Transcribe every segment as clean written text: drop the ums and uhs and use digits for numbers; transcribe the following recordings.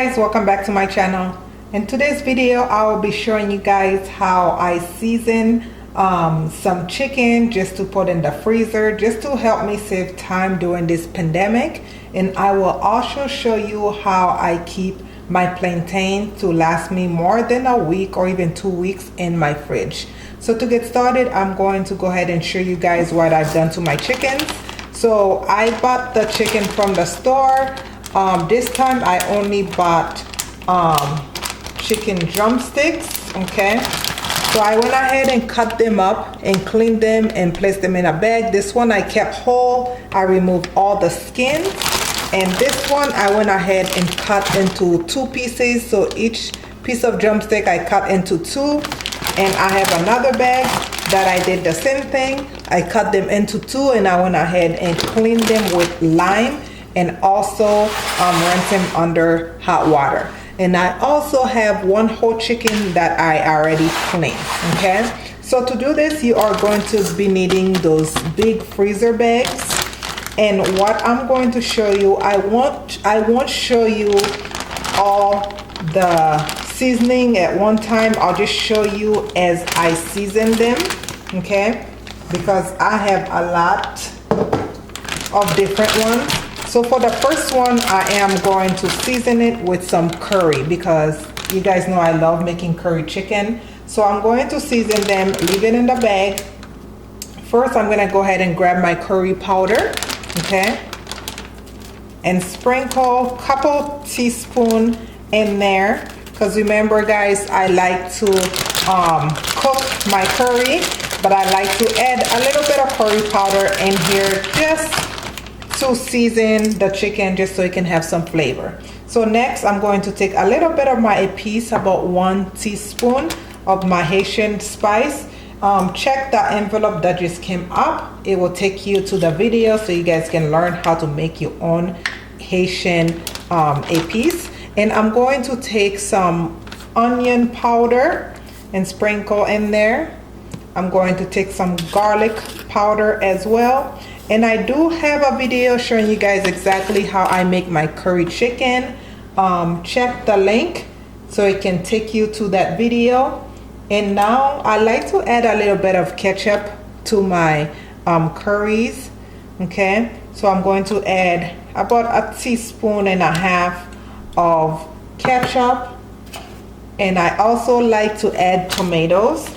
guys, welcome back to my channel. In today's video I will be showing you guys how I season some chicken just to put in the freezer just to help me save time during this pandemic, and I will also show you how I keep my plantain to last me more than a week or even 2 weeks in my fridge. So to get started, I'm going to go ahead and show you guys what I've done to my chickens. So I bought the chicken from the store. This time I only bought chicken drumsticks. Okay, so I went ahead and cut them up and cleaned them and placed them in a bag. This one I kept whole. I removed all the skin, and this one I went ahead and cut into 2 pieces. So each piece of drumstick I cut into 2. And I have another bag that I did the same thing. I cut them into 2 and I went ahead and cleaned them with lime and also rinse them under hot water. And I also have 1 whole chicken that I already cleaned. Okay, so to do this you are going to be needing those big freezer bags. And what I'm going to show you, I won't show you all the seasoning at one time. I'll just show you as I season them, okay, because I have a lot of different ones. So for the first one I am going to season it with some curry, because you guys know I love making curry chicken. So I'm going to season them, leave it in the bag. First I'm going to go ahead and grab my curry powder, okay, and sprinkle a couple teaspoons in there. Because remember guys, I like to cook my curry, but I like to add a little bit of curry powder in here just to season the chicken, just so it can have some flavor. So next I'm going to take a little bit of my Epis, about 1 teaspoon of my Haitian spice. Check the envelope that just came up. It will take you to the video so you guys can learn how to make your own Haitian Epis. And I'm going to take some onion powder and sprinkle in there. I'm going to take some garlic powder as well. And I do have a video showing you guys exactly how I make my curry chicken. Check the link so it can take you to that video. And now I like to add a little bit of ketchup to my curries. Okay, so I'm going to add about 1.5 teaspoons of ketchup, and I also like to add tomatoes.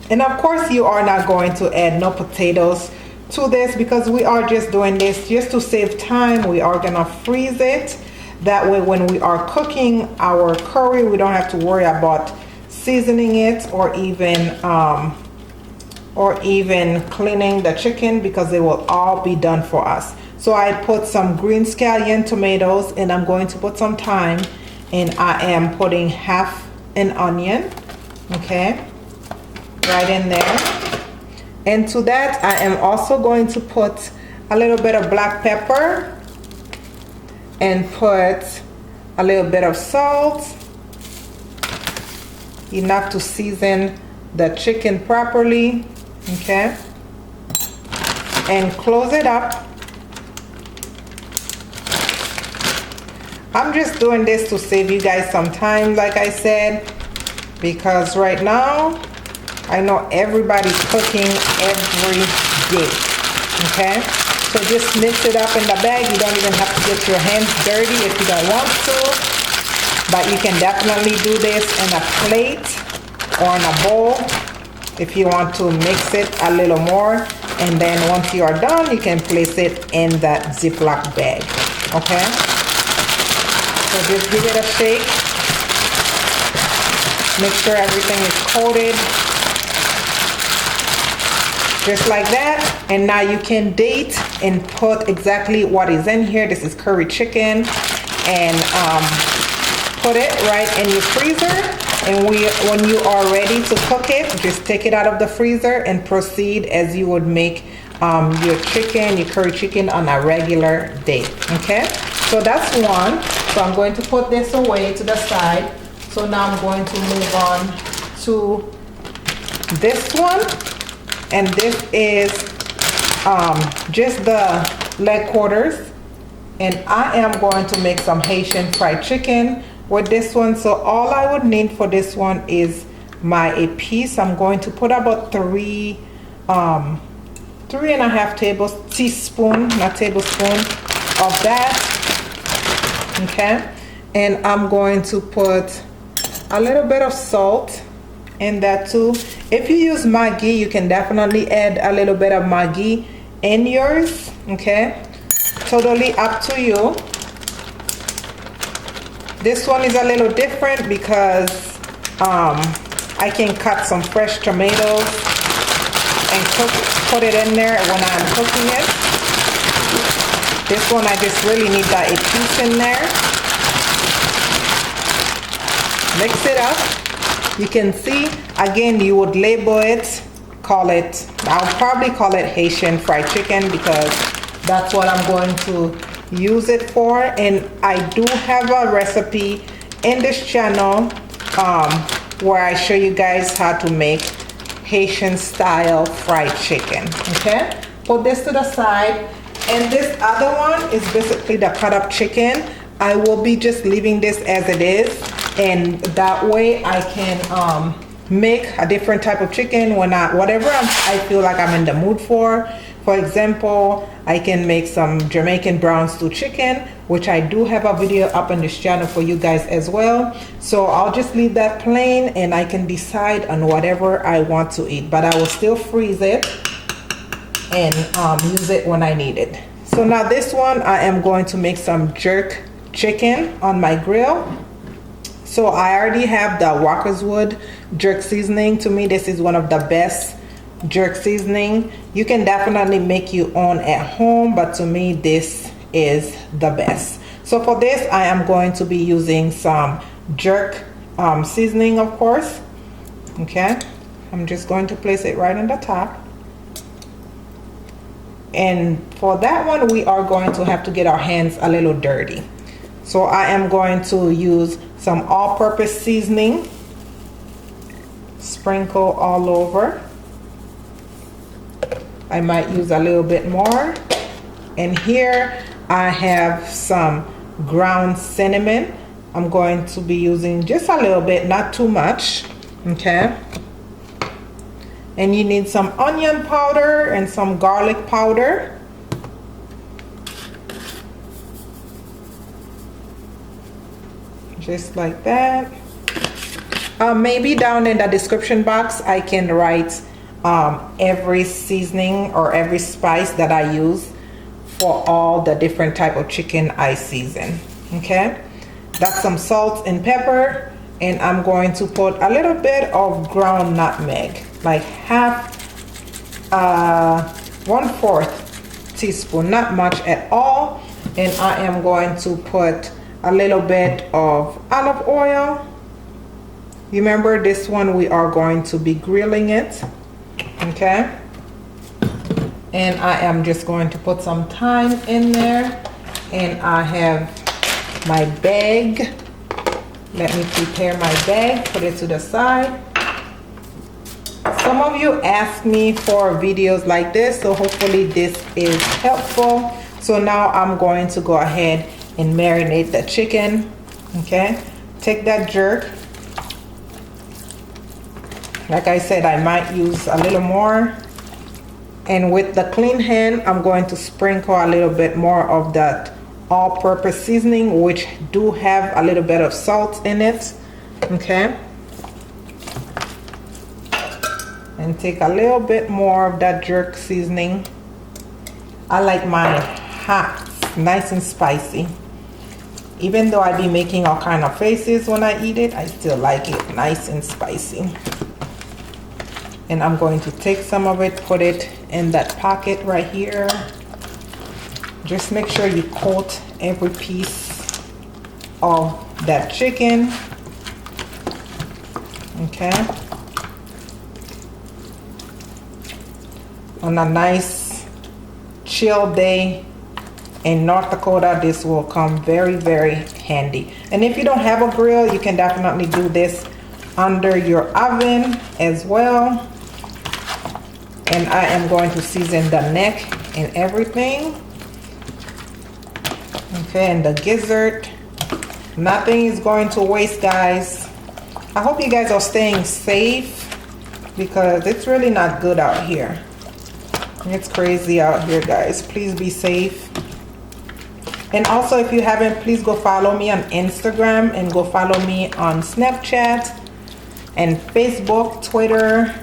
And of course you are not going to add no potatoes to this, because we are just doing this just to save time. We are gonna freeze it, that way when we are cooking our curry we don't have to worry about seasoning it or even cleaning the chicken, because it will all be done for us. So I put some green scallion tomatoes, and I'm going to put some thyme, and I am putting half an onion, okay, right in there. And to that I am also going to put a little bit of black pepper and put a little bit of salt, enough to season the chicken properly, okay, and close it up. I'm just doing this to save you guys some time, like I said, because right now I know everybody's cooking every day. Okay, so just mix it up in the bag. You don't even have to get your hands dirty if you don't want to, but you can definitely do this in a plate or in a bowl if you want to mix it a little more. And then once you are done, you can place it in that Ziploc bag. Okay, so just give it a shake. Make sure everything is coated. Just like that. And now you can date and put exactly what is in here. This is curry chicken. And put it right in your freezer. And when you are ready to cook it, just take it out of the freezer and proceed as you would make your chicken, your curry chicken on a regular day. Okay, so that's one. So I'm going to put this away to the side. So now I'm going to move on to this one, and this is just the leg quarters, And I am going to make some Haitian fried chicken with this one. So all I would need for this one is my Epis. I'm going to put about 3.5 teaspoon, not tablespoon, of that. Okay, and I'm going to put a little bit of salt in that too. If you use Maggi, you can definitely add a little bit of Maggi in yours. Okay, totally up to you. This one is a little different because I can cut some fresh tomatoes and put it in there when I'm cooking it. This one I just really need that Epis in there. Mix it up. You can see, again, you would label it, I'll probably call it Haitian fried chicken because that's what I'm going to use it for. And I do have a recipe in this channel where I show you guys how to make Haitian style fried chicken. Okay, put this to the side. And this other one is basically the cut up chicken. I will be just leaving this as it is, and that way I can make a different type of chicken when whatever I feel like I'm in the mood for. For example, I can make some Jamaican brown stew chicken, which I do have a video up on this channel for you guys as well. So I'll just leave that plain and I can decide on whatever I want to eat, but I will still freeze it and use it when I need it. So now this one, I am going to make some jerk chicken on my grill. So I already have the Walkerswood jerk seasoning. To me, this is one of the best jerk seasoning. You can definitely make your own at home, but to me this is the best. So for this I am going to be using some jerk seasoning, of course. Okay, I'm just going to place it right on the top. And for that one we are going to have to get our hands a little dirty. So I am going to use some all-purpose seasoning, sprinkle all over. I might use a little bit more. And here I have some ground cinnamon. I'm going to be using just a little bit, not too much. Okay. And you need some onion powder and some garlic powder. Just like that. Maybe down in the description box I can write every seasoning or every spice that I use for all the different type of chicken I season. Okay, that's some salt and pepper, and I'm going to put a little bit of ground nutmeg, like one-fourth teaspoon, not much at all. And I am going to put a little bit of olive oil. Remember, this one we are going to be grilling it. Okay, and I am just going to put some thyme in there, and I have my bag. Let me prepare my bag, put it to the side. Some of you asked me for videos like this, so hopefully this is helpful. So now I'm going to go ahead and marinate the chicken. Okay, take that jerk. Like I said, I might use a little more. And with the clean hand, I'm going to sprinkle a little bit more of that all-purpose seasoning, which do have a little bit of salt in it. Okay. And take a little bit more of that jerk seasoning. I like mine hot, nice and spicy. Even though I be making all kind of faces when I eat it, I still like it nice and spicy. And I'm going to take some of it, put it in that pocket right here. Just make sure you coat every piece of that chicken. Okay. On a nice chill day in North Dakota, this will come very, very handy. And if you don't have a grill, you can definitely do this under your oven as well. And I am going to season the neck and everything. Okay, and the gizzard. Nothing is going to waste, guys. I hope you guys are staying safe because it's really not good out here. It's crazy out here, guys. Please be safe. And also, if you haven't, please go follow me on Instagram and go follow me on Snapchat and Facebook, Twitter,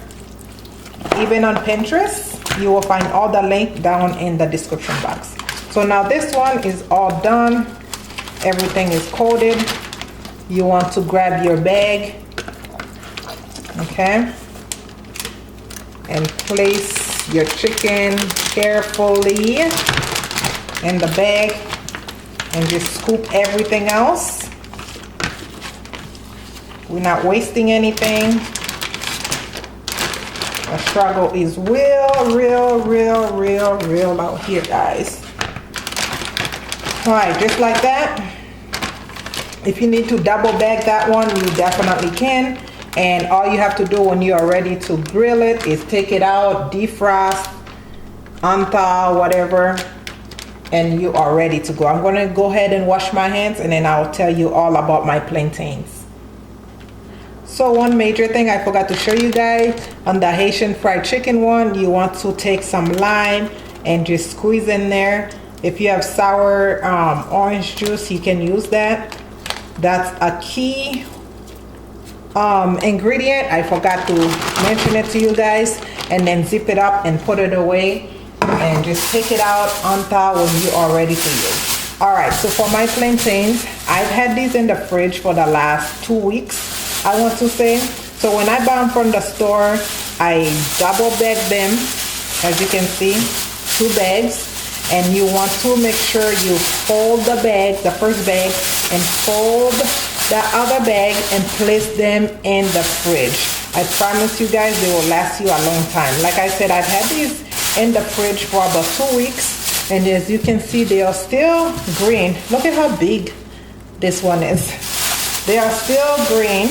even on Pinterest. You will find all the link down in the description box. So now this one is all done. Everything is coated. You want to grab your bag, okay, and place your chicken carefully in the bag and just scoop everything else. We're not wasting anything. The struggle is real out here, guys. All right, just like that. If you need to double bag that one, you definitely can. And all you have to do when you are ready to grill it is take it out, defrost, unthaw, whatever, and you are ready to go. I'm gonna go ahead and wash my hands and then I'll tell you all about my plantains. So one major thing I forgot to show you guys, on the Haitian fried chicken one, you want to take some lime and just squeeze in there. If you have sour orange juice, you can use that. That's a key ingredient. I forgot to mention it to you guys. And then zip it up and put it away and just take it out, unthaw when you are ready to use. All right, so for my plantains, I've had these in the fridge for the last 2 weeks, I want to say. So when I buy them from the store, I double bag them, as you can see, 2 bags. And you want to make sure you fold the bag, the first bag, and fold the other bag and place them in the fridge. I promise you guys they will last you a long time. Like I said, I've had these in the fridge for about 2 weeks, and as you can see, they are still green. Look at how big this one is. They are still green,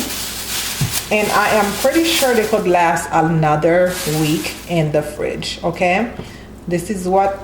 and I am pretty sure they could last another week in the fridge. Okay, this is what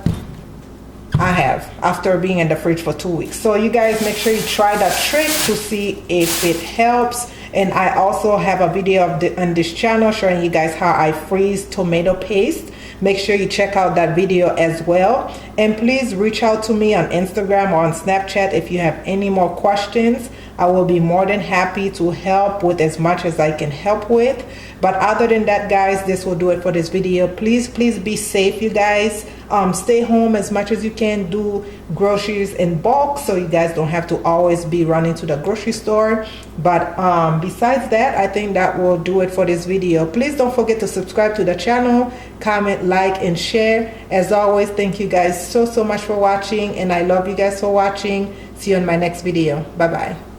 I have after being in the fridge for 2 weeks. So you guys make sure you try that trick to see if it helps. And I also have a video on this channel showing you guys how I freeze tomato paste. Make sure you check out that video as well. And please reach out to me on Instagram or on Snapchat if you have any more questions. I will be more than happy to help with as much as I can help with. But other than that, guys, this will do it for this video. Please be safe, you guys. Stay home as much as you can. Do groceries in bulk so you guys don't have to always be running to the grocery store. But besides that, I think that will do it for this video. Please don't forget to subscribe to the channel, comment, like, and share. As always, thank you guys so much for watching, and I love you guys for watching. See you in my next video. Bye bye.